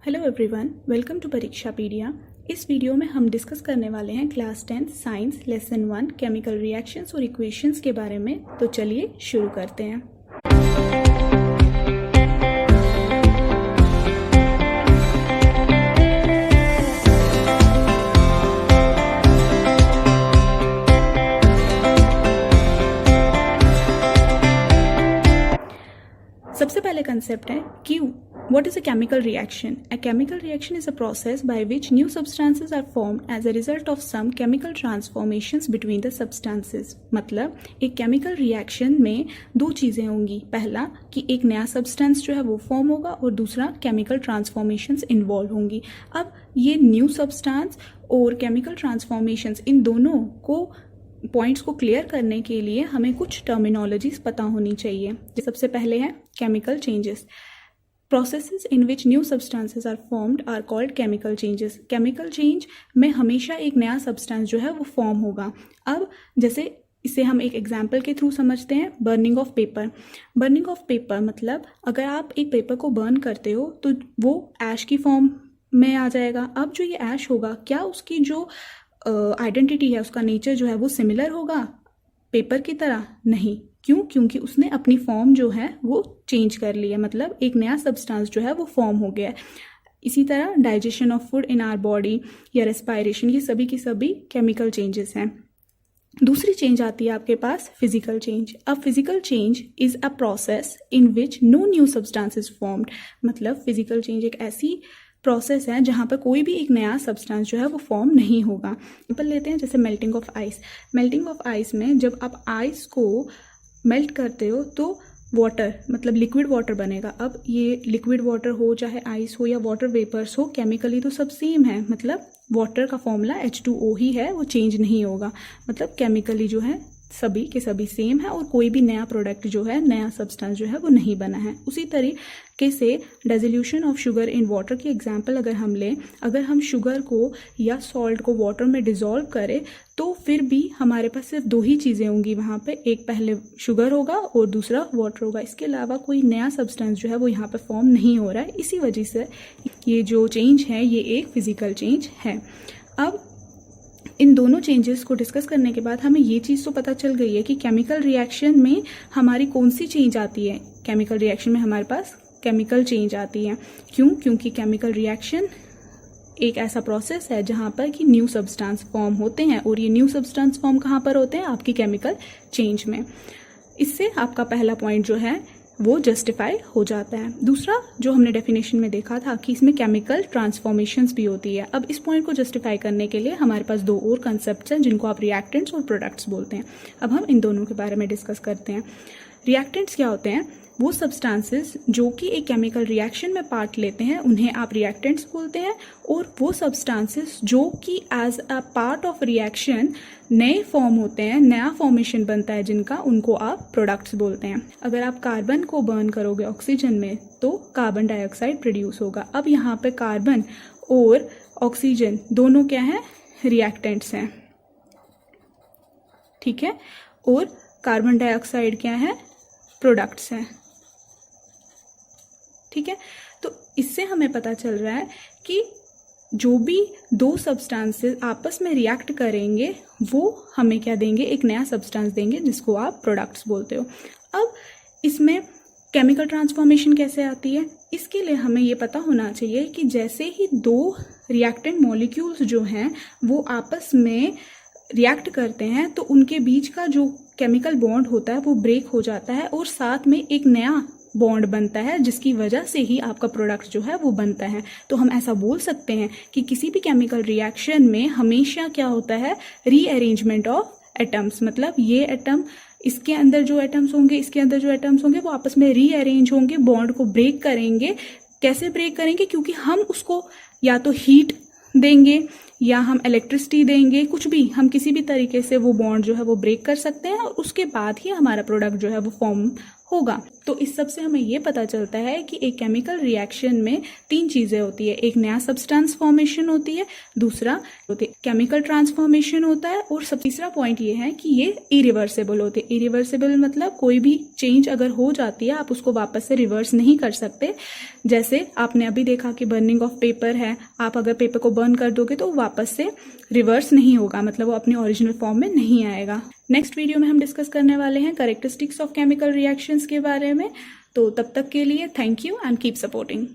Hello everyone, welcome to Parikshapedia. इस video में हम डिस्कस करने वाले हैं class 10 science lesson 1 chemical reactions और इक्वेशंस के बारे में। तो चलिए शुरू करते हैं। सबसे पहले कंसेप्ट है कि what is a chemical reaction? A chemical reaction is a process by which new substances are formed as a result of some chemical transformations between the substances। मतलब एक chemical reaction में दो चीज़ें होंगी, पहला कि एक नया substance जो है वो form होगा और दूसरा chemical transformations involve होंगी। अब ये new substance और chemical transformations इन दोनों को पॉइंट्स को क्लियर करने के लिए हमें कुछ टर्मिनोलॉजीज पता होनी चाहिए। सबसे पहले है chemical changes. Processes in which new substances are formed are called chemical changes। Chemical change में हमेशा एक नया substance जो है वो form होगा। अब जैसे इसे हम एक एग्जाम्पल के थ्रू समझते हैं, burning of paper. Burning of paper मतलब अगर आप एक पेपर को बर्न करते हो तो वो ऐश की फॉर्म में आ जाएगा। अब जो ये ऐश होगा, क्या उसकी जो आइडेंटिटी है, उसका नेचर जो है वो सिमिलर होगा पेपर की तरह? नहीं। क्यों? क्योंकि उसने अपनी फॉर्म जो है वो चेंज कर ली है, मतलब एक नया सब्सटेंस जो है वो फॉर्म हो गया है। इसी तरह digestion of food in our body या रेस्पायरेशन, ये सभी की सभी केमिकल चेंजेस हैं। दूसरी चेंज आती है आपके पास फिजिकल चेंज। अब physical change is a process in which no new substance is formed. मतलब फिजिकल चेंज एक ऐसी प्रोसेस है जहाँ पर कोई भी एक नया सब्सटेंस जो है वो फॉर्म नहीं होगा। एग्जाम्पल लेते हैं जैसे melting of ice. Melting of ice में जब आप आइस को मेल्ट करते हो तो वाटर मतलब लिक्विड वाटर बनेगा। अब ये लिक्विड वाटर हो, चाहे आइस हो या वाटर वेपर्स हो, केमिकली तो सब सेम है। मतलब वाटर का फॉर्मूला H2O ही है, वो चेंज नहीं होगा। मतलब केमिकली जो है सभी के सभी सेम है और कोई भी नया प्रोडक्ट जो है, नया सब्सटेंस जो है वो नहीं बना है। उसी तरीके से dissolution of sugar in water की एग्जांपल अगर हम लें, अगर हम शुगर को या सॉल्ट को वाटर में डिसॉल्व करें तो फिर भी हमारे पास सिर्फ दो ही चीज़ें होंगी वहाँ पे, एक पहले शुगर होगा और दूसरा वाटर होगा। इसके अलावा कोई नया सब्सटेंस जो है वो यहाँ पे फॉर्म नहीं हो रहा है। इसी वजह से ये जो चेंज है ये एक फिजिकल चेंज है। अब इन दोनों चेंजेस को डिस्कस करने के बाद हमें ये चीज़ तो पता चल गई है कि केमिकल रिएक्शन में हमारी कौन सी चेंज आती है। केमिकल रिएक्शन में हमारे पास केमिकल चेंज आती है। क्यों? क्योंकि केमिकल रिएक्शन एक ऐसा प्रोसेस है जहाँ पर कि न्यू सब्सटेंस फॉर्म होते हैं और ये न्यू सब्सटेंस फॉर्म कहाँ पर होते हैं? आपकी केमिकल चेंज में। इससे आपका पहला पॉइंट जो है वो जस्टिफाई हो जाता है। दूसरा जो हमने डेफिनेशन में देखा था कि इसमें केमिकल ट्रांसफॉर्मेशंस भी होती है। अब इस पॉइंट को जस्टिफाई करने के लिए हमारे पास दो और कंसेप्ट्स हैं जिनको आप रिएक्टेंट्स और प्रोडक्ट्स बोलते हैं। अब हम इन दोनों के बारे में डिस्कस करते हैं। रिएक्टेंट्स क्या होते हैं? वो सब्सटेंसेस जो कि एक केमिकल रिएक्शन में पार्ट लेते हैं उन्हें आप रिएक्टेंट्स बोलते हैं, और वो सब्सटेंसेस जो कि as a part of reaction नए फॉर्म होते हैं, नया फॉर्मेशन बनता है जिनका, उनको आप प्रोडक्ट्स बोलते हैं। अगर आप कार्बन को बर्न करोगे ऑक्सीजन में तो कार्बन डाइऑक्साइड प्रोड्यूस होगा। अब यहाँ पे कार्बन और ऑक्सीजन दोनों क्या हैं? रिएक्टेंट्स हैं, ठीक है। और कार्बन डाइऑक्साइड क्या है? प्रोडक्ट्स हैं, ठीक है। तो इससे हमें पता चल रहा है कि जो भी दो सब्सटेंसेस आपस में रिएक्ट करेंगे वो हमें क्या देंगे? एक नया सब्सटेंस देंगे जिसको आप प्रोडक्ट्स बोलते हो। अब इसमें केमिकल ट्रांसफॉर्मेशन कैसे आती है? इसके लिए हमें ये पता होना चाहिए कि जैसे ही दो रिएक्टेंट मॉलिक्यूल्स जो हैं वो आपस में रिएक्ट करते हैं तो उनके बीच का जो केमिकल बॉन्ड होता है वो ब्रेक हो जाता है और साथ में एक नया बॉन्ड बनता है जिसकी वजह से ही आपका प्रोडक्ट जो है वो बनता है। तो हम ऐसा बोल सकते हैं कि किसी भी केमिकल रिएक्शन में हमेशा क्या होता है? Rearrangement of atoms. मतलब ये एटम, इसके अंदर जो एटम्स होंगे, इसके अंदर जो एटम्स होंगे वो आपस में रीअरेंज होंगे, बॉन्ड को ब्रेक करेंगे। कैसे ब्रेक करेंगे? क्योंकि हम उसको या तो हीट देंगे या हम इलेक्ट्रिसिटी देंगे, कुछ भी, हम किसी भी तरीके से वो बॉन्ड जो है वो ब्रेक कर सकते हैं और उसके बाद ही हमारा प्रोडक्ट जो है वो फॉर्म होगा। तो इस सब से हमें ये पता चलता है कि एक केमिकल रिएक्शन में 3 चीजें होती है। एक नया सब्सटेंस फॉर्मेशन होती है, दूसरा केमिकल ट्रांसफॉर्मेशन होता है, और तीसरा पॉइंट ये है कि ये इरिवर्सिबल होते हैं। इरिवर्सिबल मतलब कोई भी चेंज अगर हो जाती है आप उसको वापस से रिवर्स नहीं कर सकते। जैसे आपने अभी देखा कि बर्निंग ऑफ पेपर है, आप अगर पेपर को बर्न कर दोगे तो वापस से रिवर्स नहीं होगा, मतलब वो अपने ओरिजिनल फॉर्म में नहीं आएगा। नेक्स्ट वीडियो में हम डिस्कस करने वाले हैं कैरेक्टरिस्टिक्स ऑफ केमिकल रिएक्शंस के बारे में। तो तब तक के लिए thank you and keep supporting.